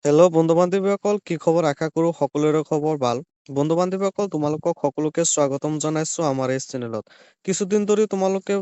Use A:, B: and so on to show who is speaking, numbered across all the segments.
A: Hello' বন্ধু-বান্ধৱীসকল, কি খবৰ? আশা কৰোঁ সকলোৰে খবৰ ভাল। বন্ধু-বান্ধৱীসকল, তোমালোকক সকলোকে স্বাগতম জনাইছো আমাৰ এই চেনেলত। কিছুদিন ধৰি তোমালোকে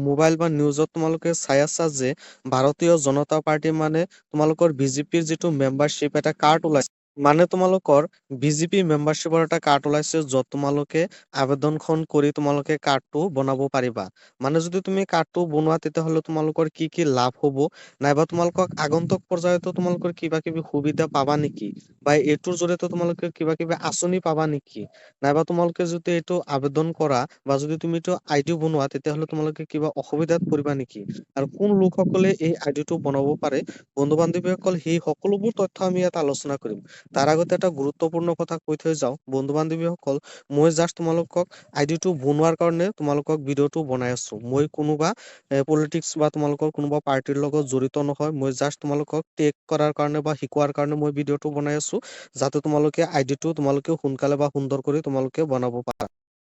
A: মোবাইল বা নিউজত তোমালোকে চাই আছা যে ভাৰতীয় জনতা পাৰ্টি মানে তোমালোকৰ বিজেপিৰ যিটো মেম্বাৰশ্বিপ এটা কাৰ্ড ওলাইছে। মানে তোমালোকৰ বিজেপি মেম্বাৰশ্বিপৰ এটা কাৰ্ড ওলাইছে, য'ত তোমালোকে আবেদনখন কৰি তোমালোকে কাৰ্ডটো বনাব পাৰিবা। মানে যদি তুমি কাৰ্ডটো বনোৱা, তেতিয়াহ'লে তোমালোকৰ কি কি লাভ হ'ব, নাইবা তোমালোকক আগন্তুক পৰ্যায়তো তোমালোকৰ কিবা কিবি সুবিধা পাবা নেকি, বা এইটোৰ জৰিয়তে তোমালোকে কিবা কিবি আঁচনি পাবা নেকি, নাইবা তোমালোকে যদি এইটো আবেদন কৰা বা যদি তুমি এইটো আইডি বনোৱা, তেতিয়াহ'লে তোমালোকে কিবা অসুবিধাত পৰিবা নেকি, আৰু কোন লোকসকলে এই আইডিটো বনাব পাৰে, বন্ধু বান্ধৱীসকল, সেই সকলোবোৰ তথ্য আমি ইয়াত আলোচনা কৰিম। তাৰ আগতে এটা গুৰুত্বপূৰ্ণ কথা কৈ থৈ যাওঁ, বন্ধু বান্ধৱীসকল, মই জাষ্ট তোমালোকক আইডিটো বনোৱাৰ কাৰণে তোমালোকক ভিডিঅ'টো বনাই আছো। মই কোনোবা পলিটিক্স বা তোমালোকৰ কোনোবা পাৰ্টিৰ লগত জড়িত নহয়। মই জাষ্ট তোমালোকক টেগ কৰাৰ কাৰণে বা শিকোৱাৰ কাৰণে মই ভিডিঅ'টো বনাই আছো, যাতে তোমালোকে আইডিটো তোমালোকে সোনকালে বা সুন্দৰ কৰি তোমালোকে বনাব পাৰা।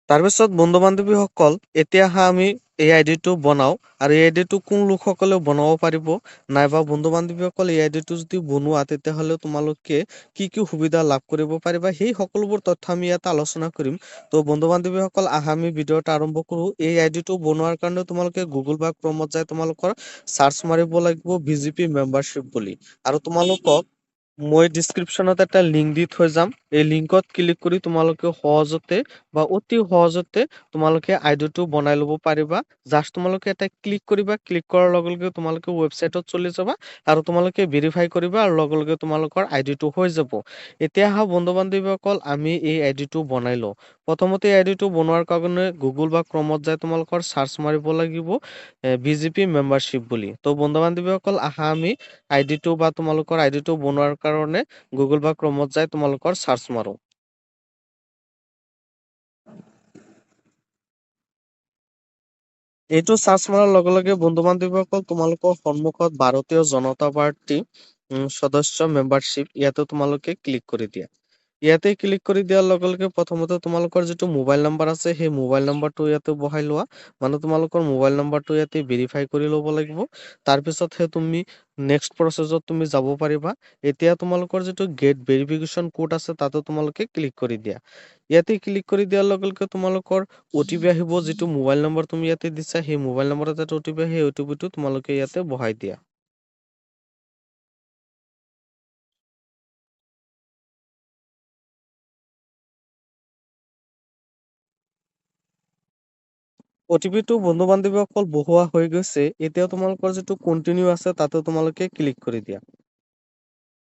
A: তাৰপিছত বন্ধু বান্ধৱীসকল, এতিয়া আমি এই আইডিটো বনাও, আৰু এই আইডিটো কোন লোকসকলে বনাব পাৰিব, নাইবা বন্ধু বান্ধৱীসকল, এই আইডিটো যদি বনোৱা, তেতিয়াহ'লে তোমালোকে কি কি সুবিধা লাভ কৰিব পাৰিবা, সেই সকলোবোৰ তথ্য আমি ইয়াত আলোচনা কৰিম। তো বন্ধু বান্ধৱীসকল, আমি ভিডিঅ'টা আৰম্ভ কৰো। এই আইডিটো বনোৱাৰ কাৰণে তোমালোকে গুগল বা ক্ৰমত যাই তোমালোকৰ চাৰ্চ মাৰিব লাগিব বিজেপি মেম্বাৰশ্বিপ বুলি, আৰু তোমালোকক মই ডিছক্ৰিপশ্যনত এটা লিংক দি থৈ যাম। এই লিংকত ক্লিক কৰি তোমালোকে সহজতে বা অতি সহজতে তোমালোকে আইডিটো বনাই ল'ব পাৰিবা। জাষ্ট তোমালোকে এটা ক্লিক কৰিবা, ক্লিক কৰাৰ লগে লগে তোমালোকে ৱেবছাইটত চলি যাবা, আৰু তোমালোকে ভেৰিফাই কৰিবা, আৰু লগে লগে তোমালোকৰ আইডিটো হৈ যাব। এতিয়া বন্ধু বান্ধৱীসকল, আমি এই আইডিটো বনাই লওঁ। প্ৰথমতে এই আইডিটো বনোৱাৰ কাৰণে গুগল বা ক্ৰমত যাই তোমালোকৰ চাৰ্চ মাৰিব লাগিব বিজেপি মেম্বাৰশ্বিপ বুলি। তো বন্ধু বান্ধৱীসকল, আমি আইডিটো বা তোমালোকৰ আইডিটো বনোৱাৰ কাৰণে গুগল বা ক্ৰমত যাই তোমালোকৰ চাৰ্চ মাৰো। এইটো চাৰ্চ মাৰাৰ লগে লগে বন্ধু বান্ধৱীসকল, তোমালোকৰ সন্মুখত ভাৰতীয় জনতা পাৰ্টি সদস্য মেম্বাৰশ্বিপ, ইয়াতে তোমালোকে ক্লিক কৰি দিয়া। ইয়াতে ক্লিক কৰি দিয়াৰ লগে লগে প্ৰথমতে তোমালোকৰ যিটো মোবাইল নাম্বাৰ আছে, সেই মোবাইল নাম্বাৰটো ইয়াতে বহাই লোৱা। মানে তোমালোকৰ মোবাইল নাম্বাৰটো ইয়াতে ভেৰিফাই কৰি ল'ব লাগিব। তাৰপিছতহে তুমি নেক্সট প্ৰচেছত তুমি যাব পাৰিবা। এতিয়া তোমালোকৰ যিটো গেট ভেৰিফিকেশ্যন কোড আছে, তাতে তোমালোকে ক্লিক কৰি দিয়া। ইয়াতে ক্লিক কৰি দিয়াৰ লগে লগে তোমালোকৰ অটিপি আহিব। যিটো মোবাইল নম্বৰ তুমি ইয়াতে দিছা, সেই মোবাইল নম্বৰত এটা অটিপি, সেই অটিপিটো তোমালোকে ইয়াতে বহাই দিয়া। অটিপিটো বন্ধু বান্ধৱীসকল বহুৱা হৈ গৈছে। এতিয়া তোমালোকৰ যিটো কন্টিনিউ আছে, তাতে তোমালোকে ক্লিক কৰি দিয়া।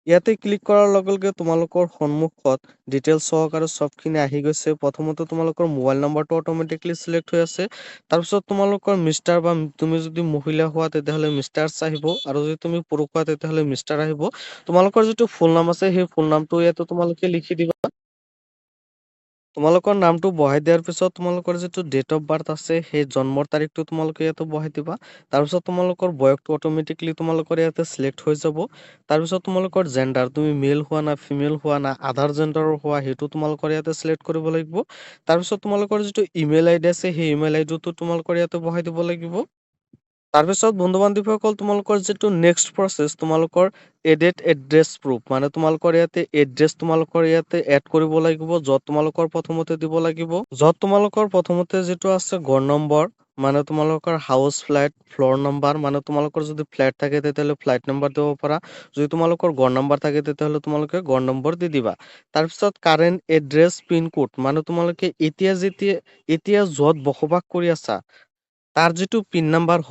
A: ইয়াতে ক্লিক কৰাৰ লগে লগে তোমালোকৰ সন্মুখত ডিটেইলছ সহকাৰে চবখিনি আহি গৈছে। প্ৰথমতে তোমালোকৰ মোবাইল নম্বৰটো অট'মেটিকলি চিলেক্ট হৈ আছে। তাৰপিছত তোমালোকৰ মিষ্টাৰ, বা তুমি যদি মহিলা হোৱা তেতিয়াহ'লে মিষ্টাৰ্ছ আহিব, আৰু যদি তুমি পুৰুষ হোৱা তেতিয়াহ'লে মিষ্টাৰ আহিব। তোমালোকৰ যিটো ফুল নাম আছে, সেই ফুল নামটো ইয়াতে তোমালোকে লিখি দিবা। তোমালোকৰ নামটো বহাই দিয়াৰ পিছত তোমালোকৰ যিটো ডেট অফ বাৰ্থ আছে, সেই জন্মৰ তাৰিখটো তোমালোকে ইয়াতে বহাই দিবা। তাৰপিছত তোমালোকৰ বয়সটো অট'মেটিকলি তোমালোকৰ ইয়াতে চিলেক্ট হৈ যাব। তাৰপিছত তোমালোকৰ জেণ্ডাৰ, তুমি মেল হোৱা না ফিমেল হোৱা না আধাৰ জেণ্ডাৰৰ হোৱা, সেইটো তোমালোকৰ ইয়াতে চিলেক্ট কৰিব লাগিব। তাৰপিছত তোমালোকৰ যিটো ইমেইল আইডি আছে, সেই ইমেইল আইডিটো তোমালোকৰ ইয়াতে বহাই দিব লাগিব। তাৰপিছত বন্ধু বান্ধৱীসকল, তোমালোকৰ যিটো নেক্সট প্ৰচেছ, তোমালোকৰ এডেড এড্ৰেছ প্ৰুফ, মানে তোমালোকৰ ইয়াতে এড্ৰেছ তোমালোকৰ ইয়াতে এড কৰিব লাগিব, য'ত তোমালোকৰ প্ৰথমতে দিব লাগিব, য'ত তোমালোকৰ প্ৰথমতে যিটো আছে ঘৰ নম্বৰ, মানে তোমালোকৰ হাউচ ফ্লেট ফ্ল'ৰ নম্বৰ, মানে তোমালোকৰ যদি ফ্লেট থাকে তেতিয়াহ'লে ফ্লেট নম্বৰ দিব পাৰা। যদি তোমালোকৰ ঘৰ নম্বৰ থাকে তেতিয়াহ'লে তোমালোকে ঘৰ নম্বৰ দি দিবা। তাৰপিছত কাৰেণ্ট এড্ৰেছ পিন কোড, মানে তোমালোকে এতিয়া য'ত বসবাস কৰি আছা, তাৰ যিটো পিন নাম্বাৰ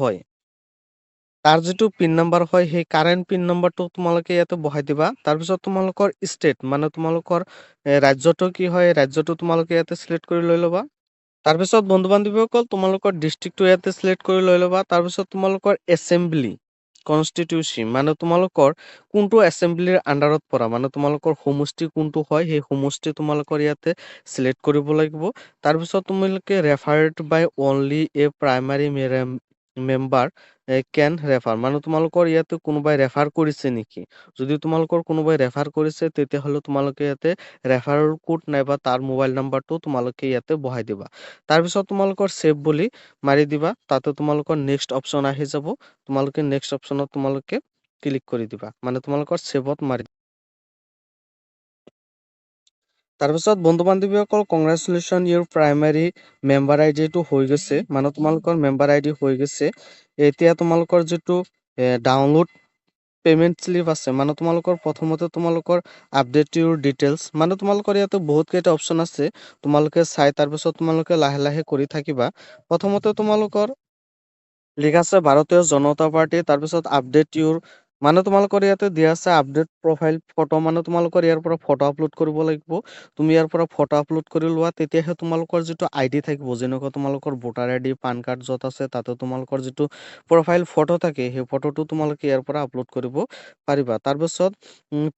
A: হয়, সেই কাৰেণ্ট পিন নম্বৰটো তোমালোকে ইয়াতে বহাই দিবা। তাৰপিছত তোমালোকৰ ষ্টেট, মানে তোমালোকৰ ৰাজ্যটো কি হয়, ৰাজ্যটো তোমালোকে ইয়াতে চিলেক্ট কৰি লৈ ল'বা। তাৰপিছত বন্ধু বান্ধৱীসকল, তোমালোকৰ ডিষ্ট্ৰিক্টটো ইয়াতে চিলেক্ট কৰি লৈ ল'বা। তাৰপিছত তোমালোকৰ এছেম্বলি কনষ্টিটিউচি, মানে তোমালোকৰ কোনটো এছেম্বলিৰ আণ্ডাৰত পৰা, মানে তোমালোকৰ সমষ্টি কোনটো হয়, সেই সমষ্টি তোমালোকৰ ইয়াতে চিলেক্ট কৰিব লাগিব। তাৰপিছত তোমালোকে referred by only a primary member can refer, মানে তোমালোকৰ ইয়াতে কোনোবাই ৰেফাৰ কৰিছে নেকি। যদি তোমালোকৰ কোনোবাই ৰেফাৰ কৰিছে, তেতিয়াহ'লে তোমালোকে ইয়াতে ৰেফাৰৰ কোড নাইবা তাৰ মোবাইল নাম্বাৰটো তোমালোকে ইয়াতে বহাই দিবা। তাৰপিছত তোমালোকৰ ছেভ বুলি মাৰি দিবা। তাতে তোমালোকৰ নেক্সট অপচন আহি যাব। তোমালোকে নেক্সট অপচনত তোমালোকে ক্লিক কৰি দিবা, মানে তোমালোকৰ ছেভত মাৰি তাৰপিছত বন্ধু-বান্ধৱীসকল কংগ্ৰেচুলেশ্যন ইউৰ প্ৰাইমাৰী মেম্বাৰ আইডিটো হৈ গৈছে, মানে তোমালোকৰ মেম্বাৰ আইডি হৈ গৈছে। এতিয়া তোমালোকৰ যিটো ডাউনলোড পেমেন্ট শ্লিপ আছে, মানে তোমালোকৰ প্ৰথমতে তোমালোকৰ আপডেট ইউৰ ডিটেইলছ, মানে তোমালোকৰ ইয়াতে বহুত কেইটা অপশ্যন আছে, তোমালোকে চাই তাৰপিছত তোমালোকে লাহে লাহে কৰি থাকিবা। প্ৰথমতে তোমালোকৰ লিখা আছে ভাৰতীয় জনতা পাৰ্টি, তাৰপিছত আপডেট ইউৰ, মানে তোমালোকৰ ইয়াতে দিয়া আছে আপডেট প্ৰফাইল ফটো, মানে তোমালোকৰ ইয়াৰ পৰা ফটো আপলোড কৰিব লাগিব। তুমি ইয়াৰ পৰা ফটো আপলোড কৰি লোৱা, তেতিয়াহে তোমালোকৰ যিটো আইডি থাকিব, যেনেকুৱা তোমালোকৰ ভোটাৰ আইডি, পান কাৰ্ড য'ত আছে তাতে তোমালোকৰ যিটো প্ৰফাইল ফটো থাকে, সেই ফটোটো তোমালোকে ইয়াৰ পৰা আপলোড কৰিব পাৰিবা। তাৰপিছত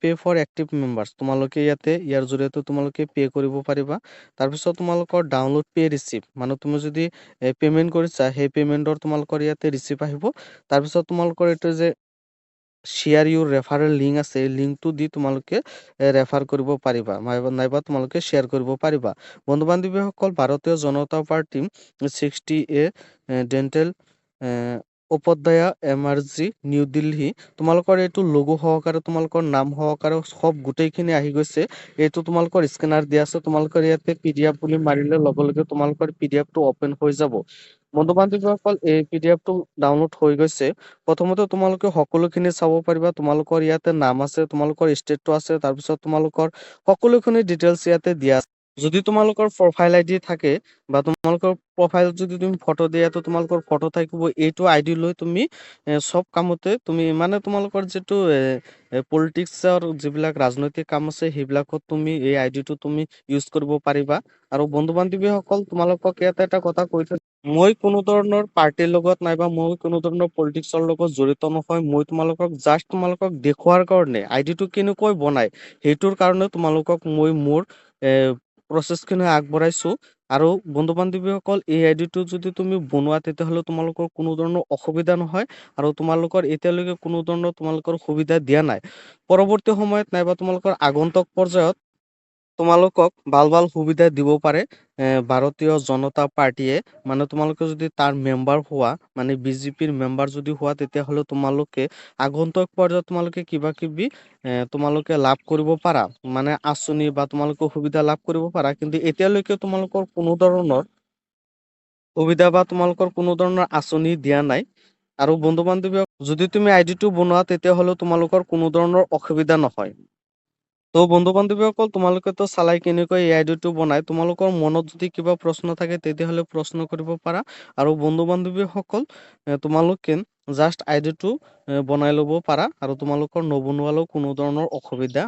A: পে ফৰ এক্টিভ মেম্বাৰ্ছ, তোমালোকে ইয়াতে ইয়াৰ জৰিয়তে তোমালোকে পে কৰিব পাৰিবা। তাৰপিছত তোমালোকৰ ডাউনলোড পে ৰিচিপ্ট, মানে তুমি যদি পেমেন্ট কৰিছা, সেই পেমেন্টৰ তোমালোকৰ ইয়াতে ৰিচিপ্ট আহিব। তাৰপিছত তোমালোকৰ এইটো যে শ্বেয়াৰ ইউৰ ৰেফাৰেল লিংক আছে, এই লিংকটো দি তোমালোকে ৰেফাৰ কৰিব পাৰিবা, নাইবা তোমালোকে শ্বেয়াৰ কৰিব পাৰিবা। বন্ধু বান্ধৱীসকল, ভাৰতীয় জনতা পাৰ্টি 60A ডেণ্টেল উপাধ্যায়া এমাৰ্জি নিউ দিল্লী, তোমালোকৰ এইটো লোগো সহকাৰে তোমালোকৰ নাম সহকাৰে সব গোটেইখিনি আহি গৈছে। এইটো তোমালোকৰ স্কেনাৰ দিয়া আছে, তোমালোকৰ ইয়াতে PDF বুলি মাৰিলে লগে লগে তোমালোকৰ PDF টো অপেন হৈ যাব। বন্ধু বান্ধৱীসকল, এই PDF টো ডাউনলোড হৈ গৈছে। প্ৰথমতে তোমালোকে সকলোখিনি চাব পাৰিবা, তোমালোকৰ ইয়াতে নাম আছে, তোমালোকৰ ষ্টেটটো আছে, তাৰপিছত তোমালোকৰ সকলোখিনি ডিটেইলছ ইয়াতে দিয়া আছে। যদি তোমালোকৰ প্ৰফাইল আইডি থাকে বা তোমালোকৰ প্ৰফাইল যদি তুমি ফটো দিয়া, তো তোমালোকৰ ফটো থাকিব। এইটো আইডি লৈ তুমি চব কামতে তুমি, মানে তোমালোকৰ যিটো পলিটিক্সৰ যিবিলাক ৰাজনৈতিক কাম আছে, সেইবিলাকত তুমি এই আইডিটো তুমি ইউজ কৰিব পাৰিবা। আৰু বন্ধু বান্ধৱীসকল, তোমালোকক ইয়াতে এটা কথা কৈ থৈ, মই কোনো ধৰণৰ পাৰ্টিৰ লগত নাইবা মই কোনো ধৰণৰ পলিটিক্সৰ লগত জড়িত নহয়। মই তোমালোকক দেখুৱাৰ কাৰণে আইডিটো কেনেকৈ বনাই, সেইটোৰ কাৰণে তোমালোকক মই মোৰ প্ৰচেছখিনি আগবঢ়াইছো। আৰু বন্ধু বান্ধৱীসকল, এই আইডিটো যদি তুমি বনোৱা, তেতিয়াহ'লে তোমালোকৰ কোনো ধৰণৰ অসুবিধা নহয়। আৰু তোমালোকৰ এতিয়ালৈকে কোনো ধৰণৰ তোমালোকৰ সুবিধা দিয়া নাই। পৰৱৰ্তী সময়ত নাইবা তোমালোকৰ আগন্তুক পৰ্যায়ত তোমালোকক ভাল ভাল সুবিধা দিব পাৰে ভাৰতীয় জনতা পাৰ্টিয়ে। মানে তোমালোকে যদি তাৰ মেম্বাৰ হোৱা, মানে বিজেপিৰ মেম্বাৰ যদি হোৱা, তেতিয়াহ'লে তোমালোকে আগন্তুক পৰ্যায়ত তোমালোকে কিবা কিবি তোমালোকে লাভ কৰিব পাৰা, মানে আঁচনি বা তোমালোকে সুবিধা লাভ কৰিব পাৰা। কিন্তু এতিয়ালৈকে তোমালোকৰ কোনো ধৰণৰ সুবিধা বা তোমালোকৰ কোনো ধৰণৰ আঁচনি দিয়া নাই। আৰু বন্ধু বান্ধৱী, যদি তুমি আইডিটো বনোৱা, তেতিয়াহ'লে তোমালোকৰ কোনো ধৰণৰ অসুবিধা নহয়। তো বন্ধু বান্ধৱীসকল, তোমালোকেতো চালাই কেনেকৈ এই আইডিটো বনাই। তোমালোকৰ মনত যদি কিবা প্ৰশ্ন থাকে, তেতিয়াহ'লে প্ৰশ্ন কৰিব পাৰা। আৰু বন্ধু বান্ধৱীসকল, তোমালোকে জাষ্ট আইডিটো বনাই ল'ব পাৰা, আৰু তোমালোকৰ নবনোৱালেও কোনো ধৰণৰ অসুবিধা